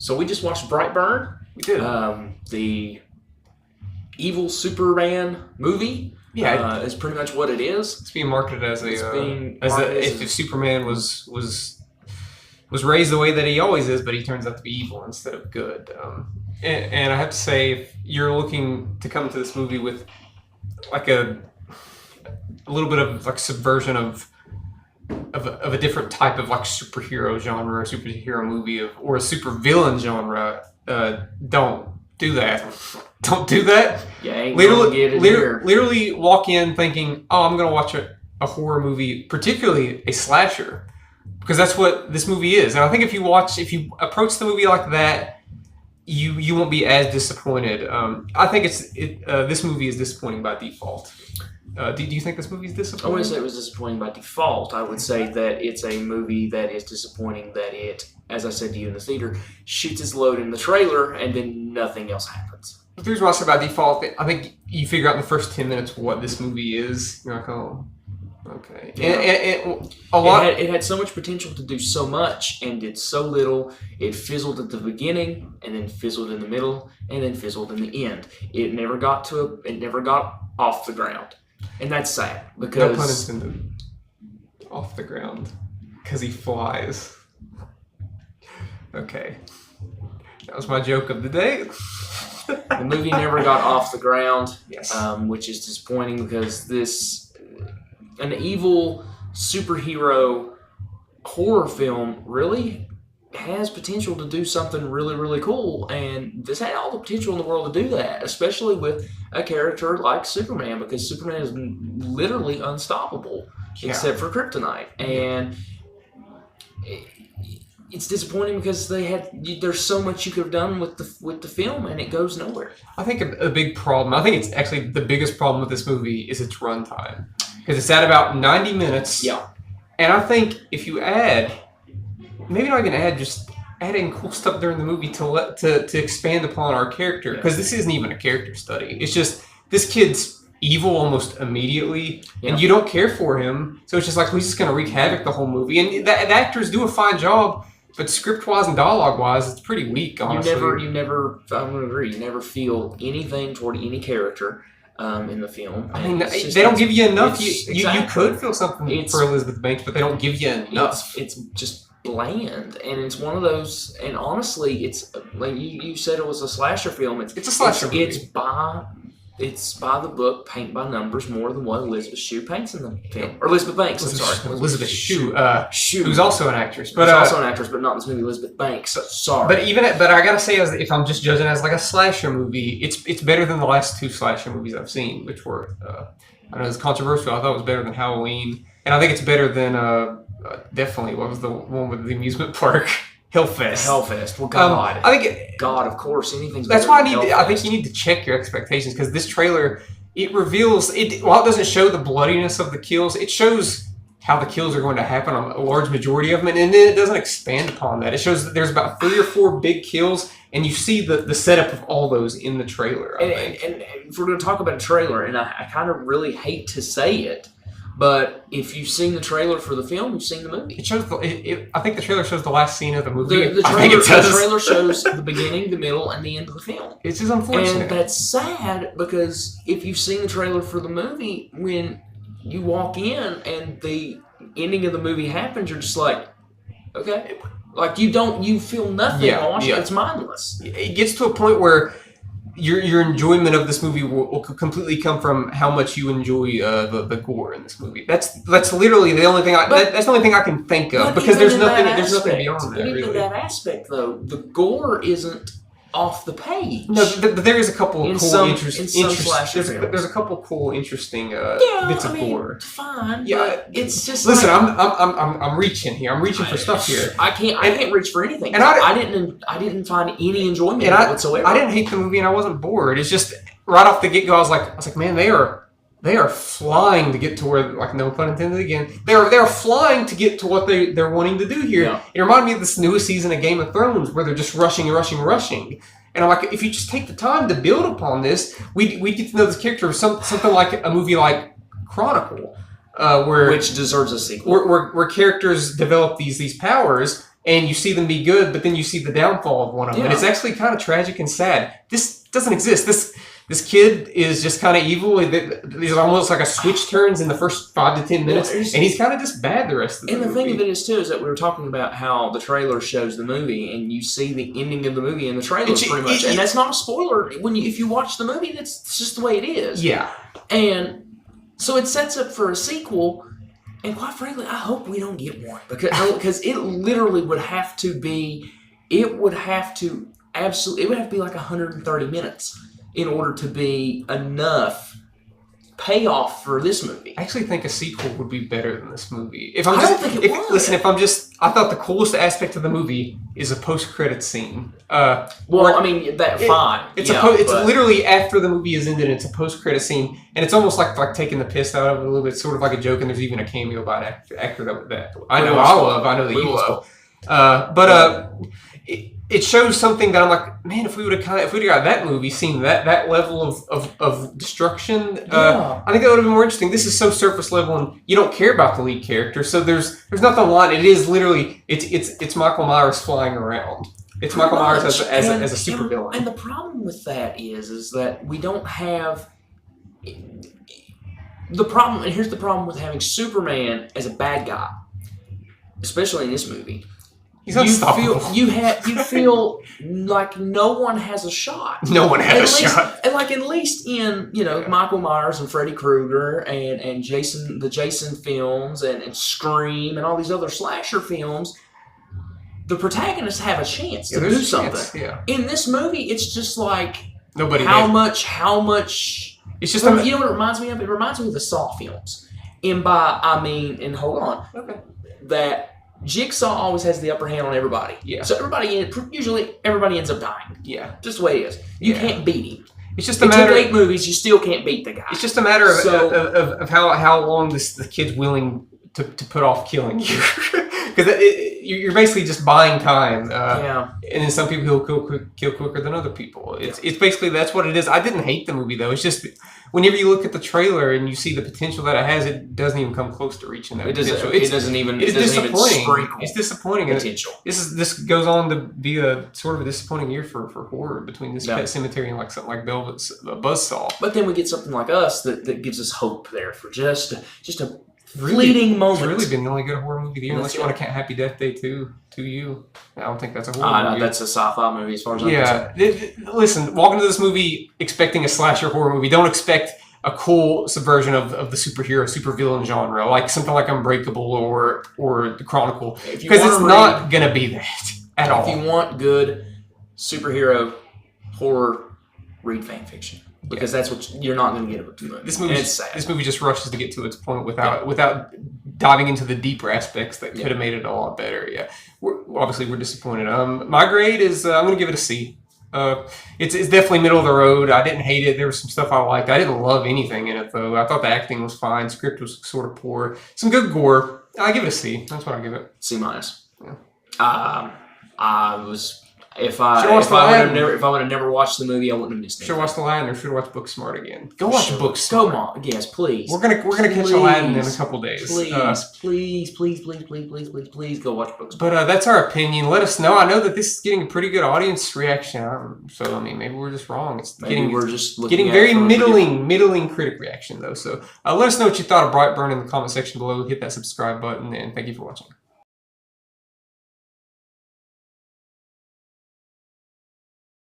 So we just watched Brightburn. We did. The evil Superman movie. Yeah, is pretty much what it is. It's being marketed as if Superman was raised the way that he always is, but he turns out to be evil instead of good. And I have to say, if you're looking to come to this movie with like a little bit of like subversion of a different type of like superhero genre, or superhero movie, or a supervillain genre, don't do that. Don't do that. Yeah, ain't gonna get it here. Literally walk in thinking, oh, I'm going to watch a horror movie, particularly a slasher, because that's what this movie is. And I think if you approach the movie like that, you won't be as disappointed. I think this movie is disappointing by default. Do you think this movie is disappointing? I wouldn't say it was disappointing by default. I would say that it's a movie that is disappointing that it, as I said to you in the theater, shoots its load in the trailer and then nothing else happens. The reason why I say by default, I think you figure out in the first 10 minutes what this movie is. You're like, oh, okay. Yeah. It had so much potential to do so much and did so little. It fizzled at the beginning and then fizzled in the middle and then fizzled in the end. It never got off the ground. And that's sad because... No pun intended. Off the ground. Because he flies. Okay. That was my joke of the day. The movie never got off the ground, yes. Which is disappointing because an evil superhero horror film really has potential to do something really, really cool, and this had all the potential in the world to do that, especially with a character like Superman, because Superman is literally unstoppable, except for kryptonite, and it's disappointing because there's so much you could have done with the film, and it goes nowhere. I think a big problem, I think it's actually the biggest problem with this movie is its runtime, because it's at about 90 minutes, yeah, and I think if you maybe not even just adding cool stuff during the movie to expand upon our character, because this isn't even a character study. It's just this kid's evil almost immediately, and you don't care for him, so it's just like he's just going to wreak havoc the whole movie. And the actors do a fine job, but script-wise and dialogue-wise, it's pretty weak, honestly. I'm going to agree, you never feel anything toward any character in the film. I mean, they don't give you enough. You could feel something for Elizabeth Banks, but they don't give you enough. It's just bland, and it's one of those, and honestly, it's like you said, it was a slasher film. It's a slasher movie. It's by the book, paint by numbers, more than what Elizabeth Shue paints in the film. Or Elizabeth Banks, Elizabeth Shue, who's also an actress. But also an actress, but not in this movie, Elizabeth Banks. Sorry. But I gotta say, if I'm just judging as like a slasher movie, it's better than the last two slasher movies I've seen, which were, I know it's controversial, I thought it was better than Halloween. And I think it's better than, definitely, what was the one with the amusement park? Hellfest. Well, God. God, of course, anything's better. That's why I think you need to check your expectations, because this trailer, it reveals, while it doesn't show the bloodiness of the kills, it shows how the kills are going to happen on a large majority of them, and then it doesn't expand upon that. It shows that there's about 3 or 4 big kills, and you see the setup of all those in the trailer, I think. And if we're going to talk about a trailer, and I kind of really hate to say it, but if you've seen the trailer for the film, you've seen the movie. It shows. I think the trailer shows the last scene of the movie. The trailer shows the beginning, the middle, and the end of the film. It's just unfortunate. And that's sad, because if you've seen the trailer for the movie, when you walk in and the ending of the movie happens, you're just like, okay. Like, you feel nothing watching it. It's mindless. It gets to a point where your enjoyment of this movie will completely come from how much you enjoy the gore in this movie. That's literally the only thing that's the only thing I can think of, because there's nothing beyond that. Even in that aspect, though, the gore isn't off the page. No, but there is a couple of cool, interesting. There's a couple cool, interesting bits of gore. Fine. Yeah, it's just. Listen, I'm reaching here. I'm reaching for stuff here. I can't reach for anything. And I didn't find any enjoyment in it whatsoever. I didn't hate the movie, and I wasn't bored. It's just right off the get go, I was like, man, they are flying to get to where, like, no pun intended again, they're flying to get to what they're wanting to do here. Yeah. It reminded me of this newest season of Game of Thrones, where they're just rushing. And I'm like, if you just take the time to build upon this, we get to know this character. Something like a movie like Chronicle, which deserves a sequel, where characters develop these powers, and you see them be good, but then you see the downfall of one of them. And it's actually kind of tragic and sad. This doesn't exist. This kid is just kind of evil. There's almost like a switch turns in the first 5 to 10 minutes, and he's kind of just bad the rest of the movie. And the thing of it is, too, is that we were talking about how the trailer shows the movie, and you see the ending of the movie in the trailer pretty much. And that's not a spoiler. If you watch the movie, that's just the way it is. Yeah. And so it sets up for a sequel, and quite frankly, I hope we don't get one. Because it literally would have to be, it would have to be like 130 minutes. In order to be enough payoff for this movie. I actually think a sequel would be better than this movie. I don't think it would. Listen, I thought the coolest aspect of the movie is a post-credit scene. Fine. It's literally after the movie is ended, it's a post-credit scene, and it's almost like taking the piss out of it a little bit, sort of like a joke, and there's even a cameo by an actor that I know that you love. It shows something that I'm like, man, if we would have got that movie, seen that level of destruction, I think that would have been more interesting. This is so surface level, and you don't care about the lead character, so there's nothing on. It is literally it's Michael Myers flying around. It's Michael Myers as a supervillain. And the problem with that is that we don't have the problem. And here's the problem with having Superman as a bad guy, especially in this movie. He's unstoppable. You feel like no one has a shot. No one has a shot. And like at least in Michael Myers and Freddy Krueger and the Jason films and Scream and all these other slasher films, the protagonists have a chance to do something. In this movie, it's just like how much. It's just you know what it reminds me of? It reminds me of the Saw films. And hold on, that Jigsaw always has the upper hand on everybody. Yeah. So usually everybody ends up dying. Yeah. Just the way it is. You can't beat him. It's just a matter. It took 8 movies. You still can't beat the guy. It's just a matter of how long the kid's willing to put off killing you. Because you're basically just buying time. And then some people will kill quicker than other people. It's basically that's what it is. I didn't hate the movie though. It's just whenever you look at the trailer and you see the potential that it has, it doesn't even come close to reaching that potential. It's disappointing. It's disappointing. Potential. This goes on to be a sort of a disappointing year for horror between this Pet Cemetery and like something like Buzzsaw. But then we get something like Us that gives us hope there for just a fleeting moment. It's really been the only good horror movie of the year, unless you want to count Happy Death Day 2 to you. I don't think that's a horror movie. That's a sci-fi movie as far as I'm concerned. Listen, walk into this movie expecting a slasher horror movie. Don't expect a cool subversion of the superhero, supervillain genre, like something like Unbreakable or The Chronicle. Because it's not going to be that at all. If you want good superhero horror, read fan fiction. Because that's what you're not going to get with the movie. This movie just rushes to get to its point without diving into the deeper aspects that could have made it a lot better. Yeah, we're disappointed. My grade is I'm going to give it a C. It's definitely middle of the road. I didn't hate it. There was some stuff I liked. I didn't love anything in it though. I thought the acting was fine. Script was sort of poor. Some good gore. I give it a C. That's what I give it. C-. Yeah. If I would have never watched the movie, I wouldn't have missed it. Should have watched Aladdin or should have watched Booksmart again. Go watch Booksmart. Go on, yes, please. We're gonna catch Aladdin in a couple days. Please go watch Booksmart. But that's our opinion. Let us know. I know that this is getting a pretty good audience reaction. So maybe we're just wrong. We're just getting very middling critic reaction though. So let us know what you thought of Brightburn in the comment section below. Hit that subscribe button and thank you for watching.